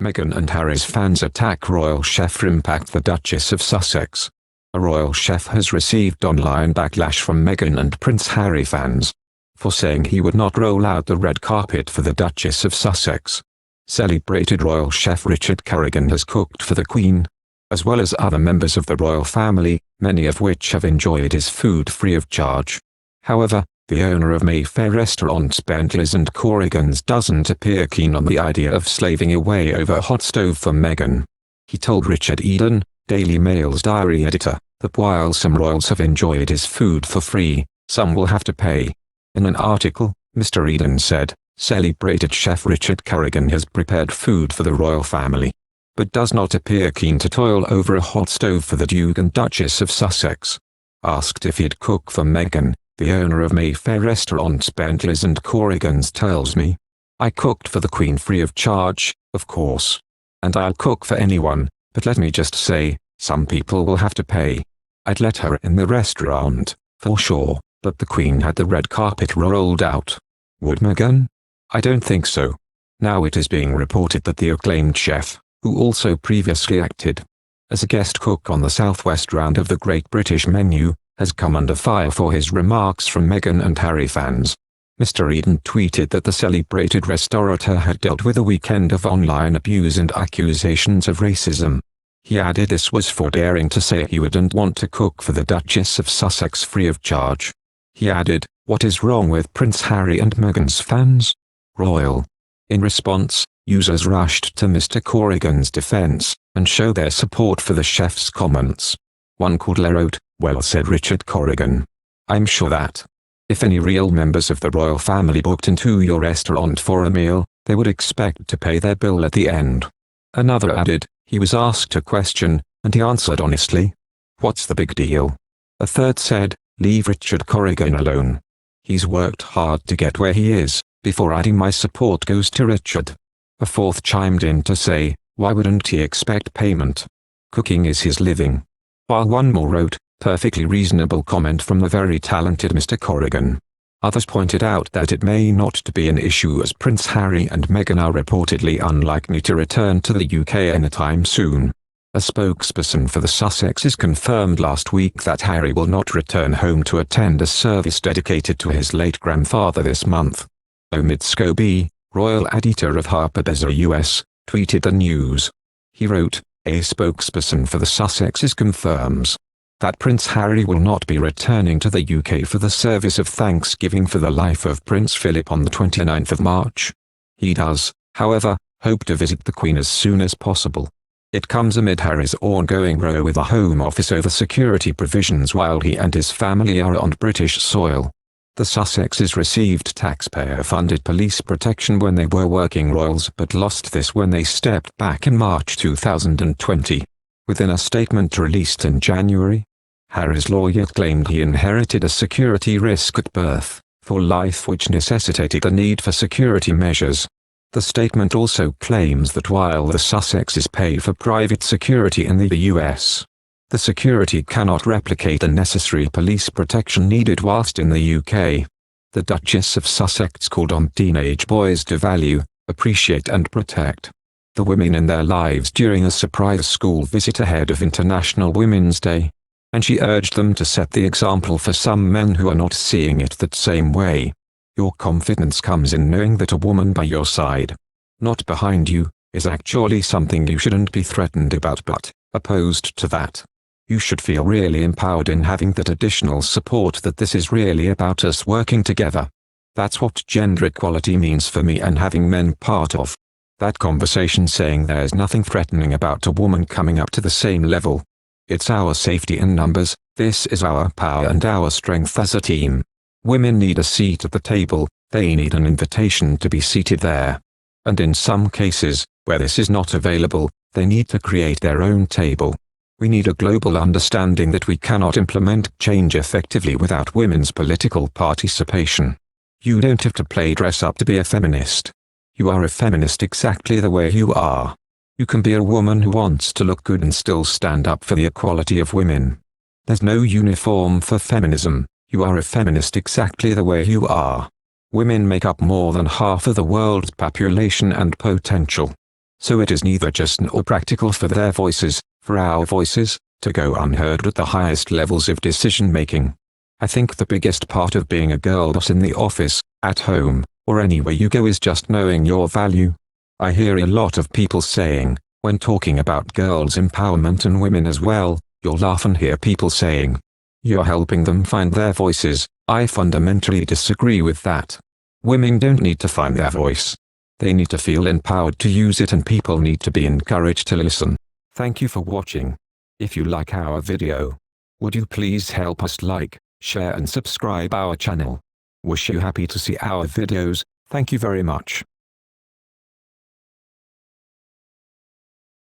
Meghan and Harry's fans attack royal chef impact the Duchess of Sussex. A royal chef has received online backlash from Meghan and Prince Harry fans for saying he would not roll out the red carpet for the Duchess of Sussex. Celebrated royal chef Richard Carrigan has cooked for the Queen, as well as other members of the royal family, many of which have enjoyed his food free of charge. However, the owner of Mayfair restaurants Bentley's and Corrigan's doesn't appear keen on the idea of slaving away over a hot stove for Meghan. He told Richard Eden, Daily Mail's diary editor, that while some royals have enjoyed his food for free, some will have to pay. In an article, Mr. Eden said, celebrated chef Richard Carrigan has prepared food for the royal family, but does not appear keen to toil over a hot stove for the Duke and Duchess of Sussex. Asked if he'd cook for Meghan, the owner of Mayfair restaurants Bentley's and Corrigan's tells me, I cooked for the Queen free of charge, of course. And I'll cook for anyone, but let me just say, some people will have to pay. I'd let her in the restaurant, for sure, but the Queen had the red carpet rolled out. Would Meghan? I don't think so. Now it is being reported that the acclaimed chef, who also previously acted as a guest cook on the Southwest round of the Great British Menu, has come under fire for his remarks from Meghan and Harry fans. Mr. Eden tweeted that the celebrated restaurateur had dealt with a weekend of online abuse and accusations of racism. He added this was for daring to say he wouldn't want to cook for the Duchess of Sussex free of charge. He added, what is wrong with Prince Harry and Meghan's fans? Royal. In response, users rushed to Mr. Corrigan's defense, and showed their support for the chef's comments. One caller wrote, well said Richard Corrigan. I'm sure that if any real members of the royal family booked into your restaurant for a meal, they would expect to pay their bill at the end. Another added, he was asked a question, and he answered honestly. What's the big deal? A third said, leave Richard Corrigan alone. He's worked hard to get where he is, before adding my support goes to Richard. A fourth chimed in to say, why wouldn't he expect payment? Cooking is his living. While one more wrote, perfectly reasonable comment from the very talented Mr. Corrigan. Others pointed out that it may not be an issue as Prince Harry and Meghan are reportedly unlikely to return to the UK anytime soon. A spokesperson for the Sussexes confirmed last week that Harry will not return home to attend a service dedicated to his late grandfather this month. Omid Scobie, royal editor of Harper's US, tweeted the news. He wrote, a spokesperson for the Sussexes confirms that Prince Harry will not be returning to the UK for the service of thanksgiving for the life of Prince Philip on the 29th of March. He does, however, hope to visit the Queen as soon as possible. It comes amid Harry's ongoing row with the Home Office over security provisions while he and his family are on British soil. The Sussexes received taxpayer-funded police protection when they were working royals but lost this when they stepped back in March 2020. Within a statement released in January, Harry's lawyer claimed he inherited a security risk at birth, for life which necessitated the need for security measures. The statement also claims that while the Sussexes pay for private security in the US, the security cannot replicate the necessary police protection needed whilst in the UK. The Duchess of Sussex called on teenage boys to value, appreciate and protect the women in their lives during a surprise school visit ahead of International Women's Day, and she urged them to set the example for some men who are not seeing it that same way. Your confidence comes in knowing that a woman by your side, not behind you, is actually something you shouldn't be threatened about but, opposed to that, you should feel really empowered in having that additional support that this is really about us working together. That's what gender equality means for me and having men part of that conversation saying there's nothing threatening about a woman coming up to the same level. It's our safety in numbers, this is our power and our strength as a team. Women need a seat at the table, they need an invitation to be seated there. And in some cases, where this is not available, they need to create their own table. We need a global understanding that we cannot implement change effectively without women's political participation. You don't have to play dress up to be a feminist. You are a feminist exactly the way you are. You can be a woman who wants to look good and still stand up for the equality of women. There's no uniform for feminism. You are a feminist exactly the way you are. Women make up more than half of the world's population and potential. So it is neither just nor practical for their voices, for our voices, to go unheard at the highest levels of decision making. I think the biggest part of being a girl boss in the office, at home, or anywhere you go is just knowing your value. I hear a lot of people saying, when talking about girls' empowerment and women as well, you'll often hear people saying, "You're helping them find their voices." I fundamentally disagree with that. Women don't need to find their voice. They need to feel empowered to use it, and people need to be encouraged to listen. Thank you for watching. If you like our video, would you please help us like, share and subscribe our channel. Wish you happy to see our videos. Thank you very much.